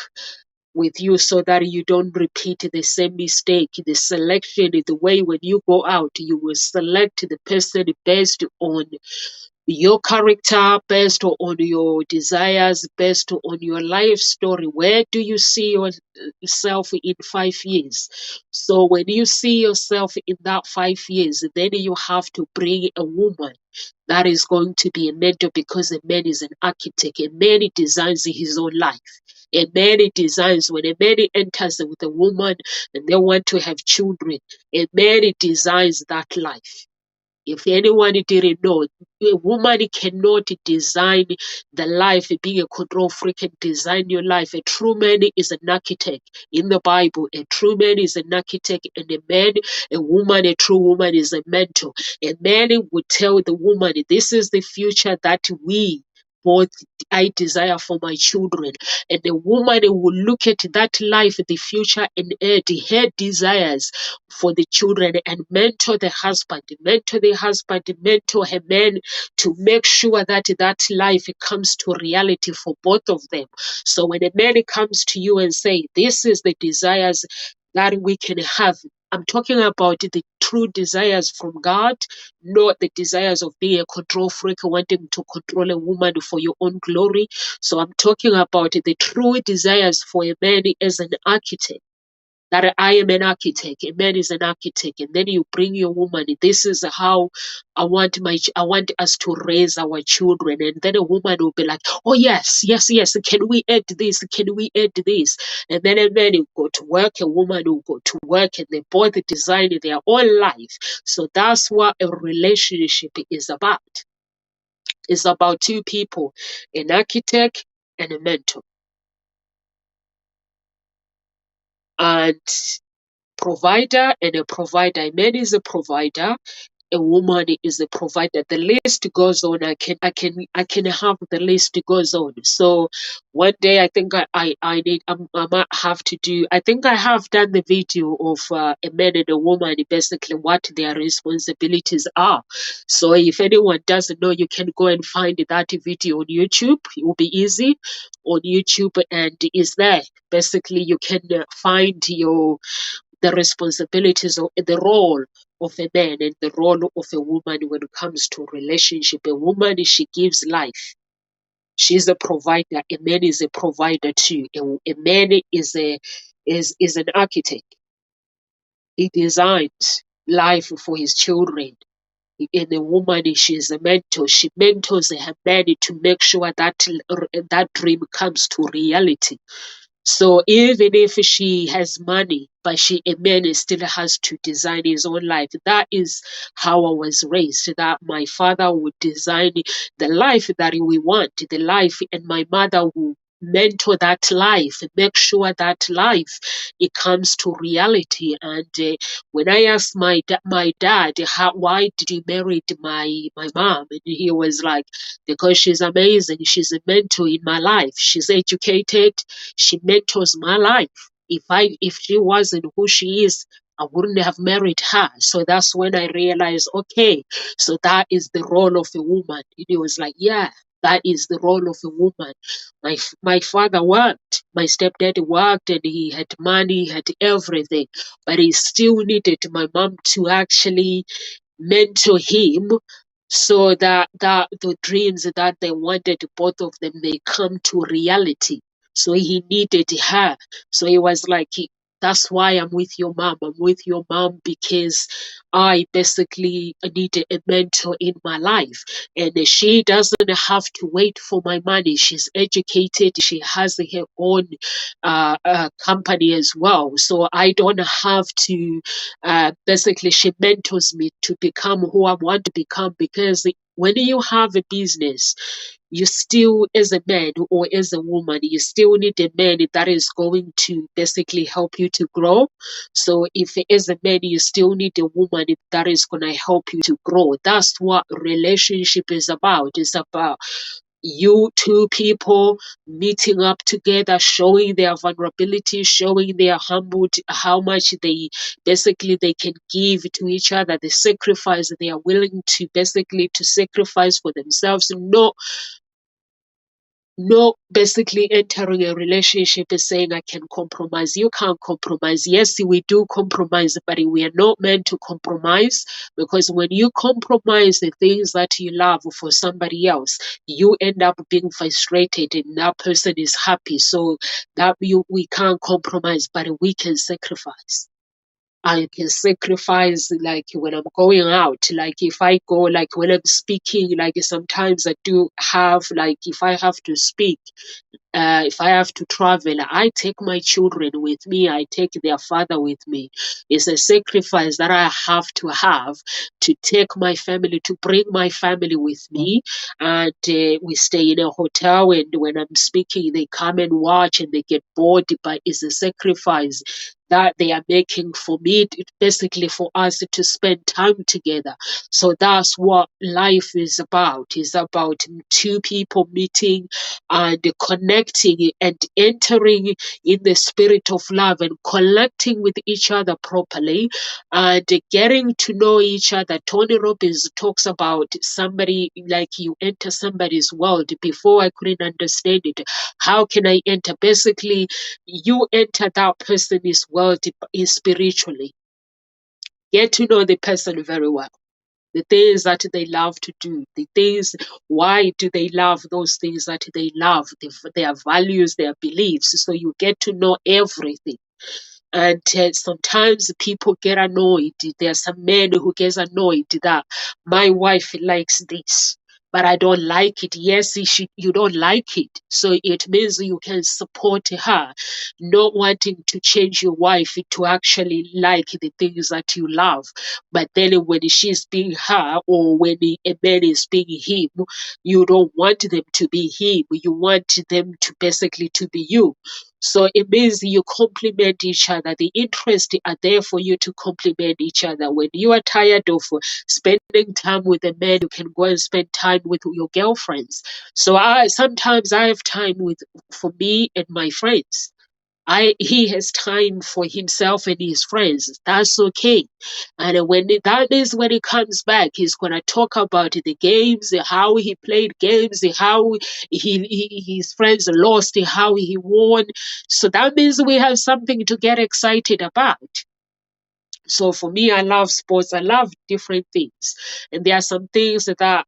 with you so that you don't repeat the same mistake. The selection, the way when you go out, you will select the person based on your character, based on your desires, based on your life story. Where do you see yourself in 5 years? So when you see yourself in that 5 years, then you have to bring a woman that is going to be a mentor, because a man is an architect. A man designs his own life. A man designs, when a man enters with a woman and they want to have children, a man designs that life. If anyone didn't know, a woman cannot design the life, being a control freak and design your life. A true man is an architect. In the Bible, a true man is an architect, and a woman, a true woman is a mentor. A man would tell the woman, this is the future that we both I desire for my children. And the woman will look at that life, the future, and add her desires for the children, and mentor the husband, mentor her man, to make sure that that life comes to reality for both of them. So when a man comes to you and say, this is the desires that we can have, I'm talking about the true desires from God, not the desires of being a control freak, wanting to control a woman for your own glory. So I'm talking about the true desires for a man as an architect, that I am an architect, a man is an architect, and then you bring your woman. This is how I want us to raise our children. And then a woman will be like, oh yes, yes, yes, can we add this? Can we add this? And then a man will go to work, a woman will go to work, and they both design their own life. So that's what a relationship is about. It's about two people, an architect and a mentor. And provider and a provider. A man is a provider, a woman is a provider. The list goes on. I can have the list goes on. So one day I think I might have to do. I think I have done the video of a man and a woman, basically what their responsibilities are. So if anyone doesn't know, you can go and find that video on YouTube. It will be easy on YouTube, and is there. Basically, you can find the responsibilities of the role of a man and the role of a woman when it comes to relationship. A woman, she gives life. She's a provider. A man is a provider too. A man is an architect. He designs life for his children. And a woman, she is a mentor. She mentors her man to make sure that dream comes to reality. So even if she has money, but a man still has to design his own life. That is how I was raised, that my father would design the life that we want, the life, and my mother would mentor that life, make sure that life, it comes to reality. And when I asked my dad, why did he marry my mom? And he was like, because she's amazing. She's a mentor in my life. She's educated. She mentors my life. If she wasn't who she is, I wouldn't have married her. So that's when I realized, okay, so that is the role of a woman. And he was like, yeah, that is the role of a woman. My father worked. My stepdad worked, and he had money, he had everything, but he still needed my mom to actually mentor him, so that the dreams that they wanted, both of them, may come to reality. So he needed her. So he was like, that's why I'm with your mom. I'm with your mom because I basically need a mentor in my life. And she doesn't have to wait for my money. She's educated. She has her own company as well. So I don't have to, basically, she mentors me to become who I want to become, because when you have a business, you still, as a man or as a woman, you still need a man that is going to basically help you to grow. So if as a man, you still need a woman that is going to help you to grow. That's what relationship is about. It's about you two people meeting up together, showing their vulnerability, showing their humble, how much they can give to each other, the sacrifice they are willing to basically to sacrifice for themselves. not basically entering a relationship and saying I can compromise. You can't compromise. Yes, we do compromise, but we are not meant to compromise, because when you compromise the things that you love for somebody else, you end up being frustrated and that person is happy. So that we can't compromise, but we can sacrifice. I can sacrifice, like when I'm going out, like if I go, like when I'm speaking, like sometimes I do have, like if I have to speak, if I have to travel, I take my children with me. I take their father with me. It's a sacrifice that I have to take my family, to bring my family with me. And we stay in a hotel, and when I'm speaking, they come and watch and they get bored. But it's a sacrifice that they are making for me, basically for us to spend time together. So that's what life is about. It's about two people meeting and connecting and entering in the spirit of love and connecting with each other properly and getting to know each other. Tony Robbins talks about somebody, like you enter somebody's world. Before I couldn't understand it. How can I enter? Basically, you enter that person's world spiritually. Get to know the person very well, the things that they love to do, the things, why do they love those things that they love, their values, their beliefs. So you get to know everything. And sometimes people get annoyed. There are some men who gets annoyed that my wife likes this, but I don't like it. Yes, you don't like it. So it means you can support her, not wanting to change your wife to actually like the things that you love. But then when she's being her, or when a man is being him, you don't want them to be him. You want them to basically to be you. So it means you complement each other. The interests are there for you to complement each other. When you are tired of spending time with a man, you can go and spend time with your girlfriends. So sometimes I have time for me and my friends. He has time for himself and his friends. That's okay. And that is when he comes back, he's gonna talk about the games, how he played games, how his friends lost, how he won. So that means we have something to get excited about. So for me, I love sports. I love different things, and there are some things that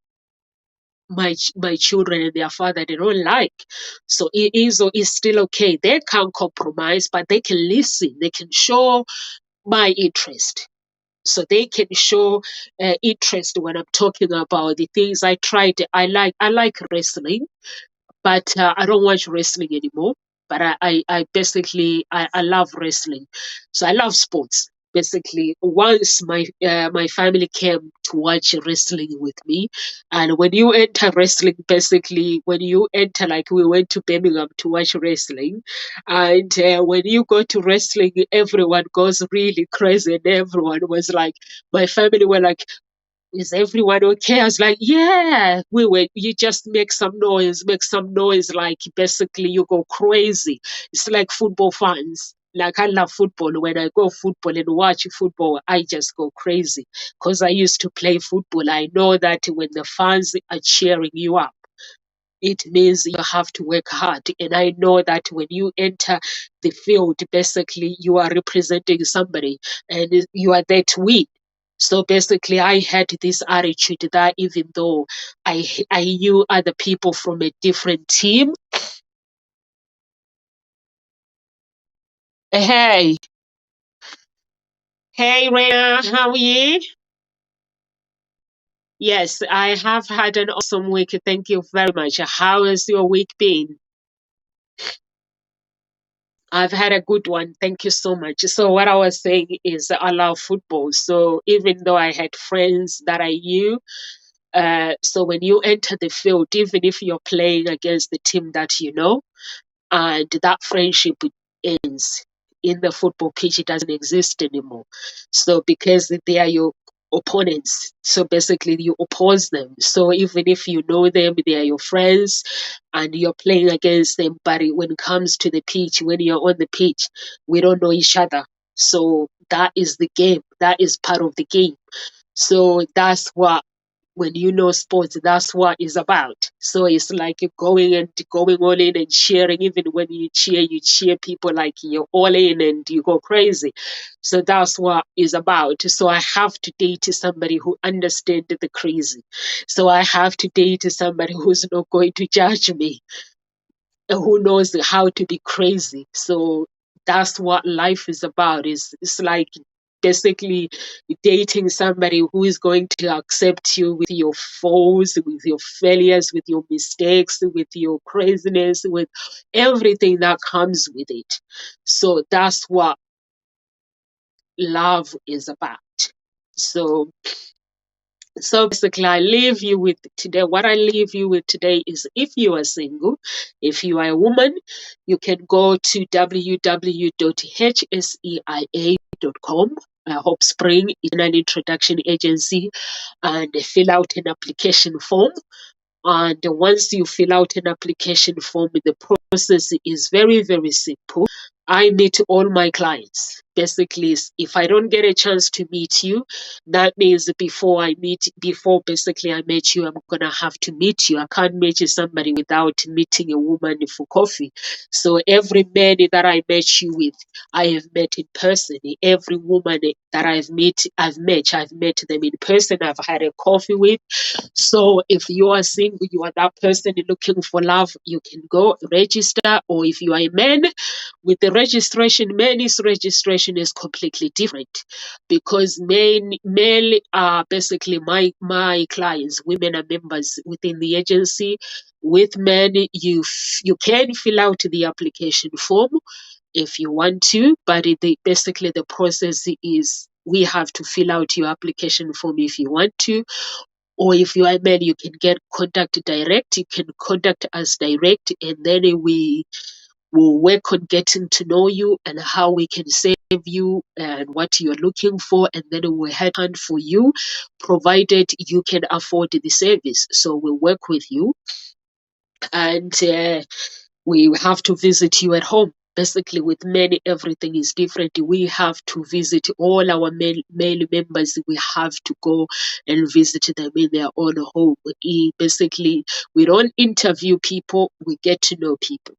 my children and their father, they don't like. So it's still okay. They can't compromise, but they can listen. They can show my interest. So they can show interest when I'm talking about the things I tried. I like wrestling, but I don't watch wrestling anymore. But I basically I love wrestling, so I love sports. Basically, once my family came to watch wrestling with me, and when you enter wrestling, basically when you enter, like we went to Birmingham to watch wrestling, and when you go to wrestling, everyone goes really crazy, and everyone was like, my family were like, is everyone okay? I was like, yeah, we were. You just make some noise, like basically you go crazy. It's like football fans. Like I love football. When I go football and watch football, I just go crazy because I used to play football. I know that when the fans are cheering you up, it means you have to work hard. And I know that when you enter the field, basically you are representing somebody and you are there to win. So basically, I had this attitude that even though I knew other people from a different team, hey, hey, Rena, how are you? Yes, I have had an awesome week. Thank you very much. How has your week been? I've had a good one. Thank you so much. So what I was saying is I love football. So even though I had friends that I knew, so when you enter the field, even if you're playing against the team that you know, and that friendship ends in the football pitch, it doesn't exist anymore. So because they are your opponents, so basically you oppose them. So even if you know them, they are your friends and you're playing against them, but when it comes to the pitch, when you're on the pitch, we don't know each other. So that is the game, that is part of the game. So that's what when you know sports, that's what it's about. So it's like you're going all in and cheering. Even when you cheer people like you're all in and you go crazy. So that's what it's about. So I have to date somebody who understands the crazy. So I have to date somebody who's not going to judge me, who knows how to be crazy. So that's what life is about. It's like basically dating somebody who is going to accept you with your faults, with your failures, with your mistakes, with your craziness, with everything that comes with it. So that's what love is about. So basically, I leave you with today. What I leave you with today is, if you are single, if you are a woman, you can go to www.hseia.com. Hope Spring is an introduction agency, and fill out an application form. And once you fill out an application form, the process is very, very simple. I meet all my clients. Basically, if I don't get a chance to meet you, that means before basically I met you, I'm going to have to meet you. I can't meet somebody without meeting a woman for coffee. So every man that I met you with, I have met in person. Every woman that I've met them in person. I've had a coffee with. So if you are single, you are that person looking for love, you can go register. Or if you are a man, with the registration, men's registration is completely different, because male are basically my clients. Women are members within the agency. With men, you can fill out the application form if you want to, but basically the process is, we have to fill out your application form if you want to. Or if you are a man, you can get contact direct. You can contact us direct, and then we will work on getting to know you and how we can save you and what you're looking for, and then we'll headhunt for you, provided you can afford the service. So we'll work with you, and we have to visit you at home. Basically, with men, everything is different. We have to visit all our male members. We have to go and visit them in their own home. Basically, we don't interview people, we get to know people.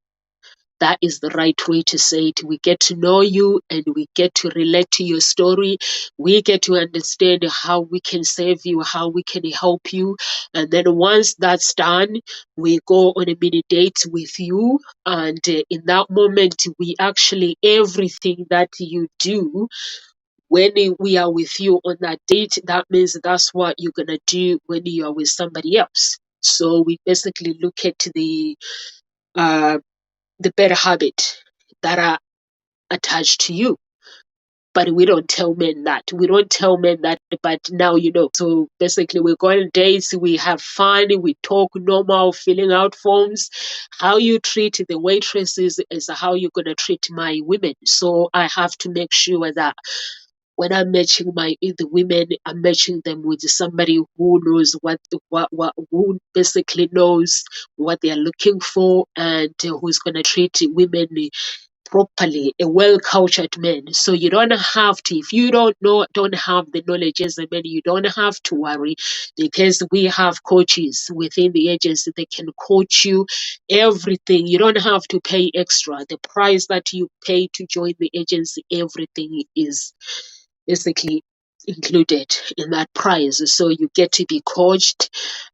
That is the right way to say it. We get to know you and we get to relate to your story. We get to understand how we can save you, how we can help you. And then once that's done, we go on a mini date with you. And in that moment, we actually, everything that you do when we are with you on that date, that means that's what you're going to do when you are with somebody else. So we basically look at uh, the better habit that are attached to you. But we don't tell men that. We don't tell men that, but now you know. So basically, we go on dates, we have fun, we talk normal, filling out forms. How you treat the waitresses is how you're going to treat my women. So I have to make sure that when I'm matching the women, I'm matching them with somebody who knows who basically knows what they are looking for, and who's going to treat women properly, a well-cultured man. So you don't have to, if you don't have the knowledge as a man, you don't have to worry, because we have coaches within the agency. They can coach you everything. You don't have to pay extra. The price that you pay to join the agency, everything is basically included in that price. So you get to be coached.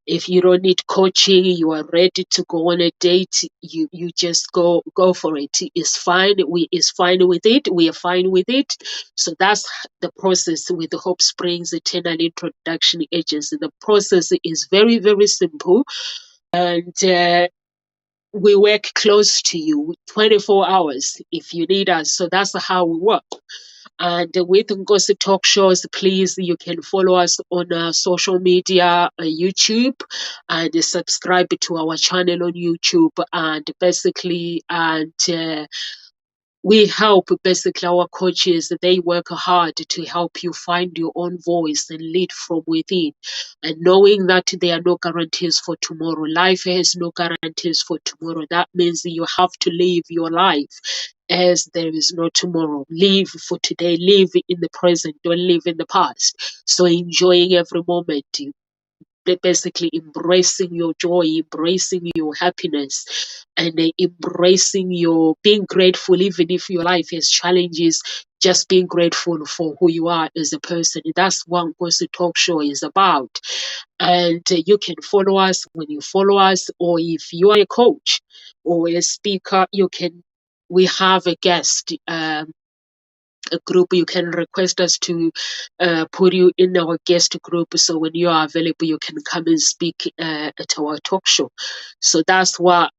If you don't need coaching, you are ready to go on a date, you just go for it. It's fine. Is fine with it. We are fine with it. So that's the process with the Hope Springs Eternal Introduction Agency. The process is very, very simple, and we work close to you 24 hours if you need us. So that's how we work. And with Ngozi Talk Shows, please, you can follow us on social media, YouTube, and subscribe to our channel on YouTube. And basically, we help basically our coaches. They work hard to help you find your own voice and lead from within, and knowing that there are no guarantees for tomorrow. Life has no guarantees for tomorrow. That means you have to live your life as there is no tomorrow. Live for today, live in the present, don't live in the past. So enjoying every moment, basically embracing your joy, embracing your happiness, and embracing your being grateful, even if your life has challenges. Just being grateful for who you are as a person. That's what Ngozi Talk Show is about. And you can follow us when you follow us, or if you are a coach or a speaker, you can. We have a guest. A group you can request us to put you in our guest group, so when you are available you can come and speak at our talk show. So that's what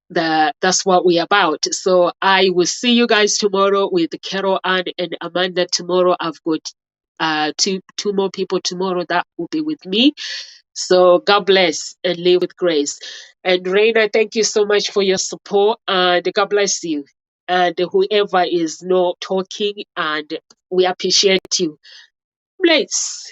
we're about. So I will see you guys tomorrow with Carol Ann and Amanda. Tomorrow I've got two more people tomorrow that will be with me. So God bless and live with grace. And Raina, thank you so much for your support, and God bless you. And whoever is not talking, and we appreciate you. Bless.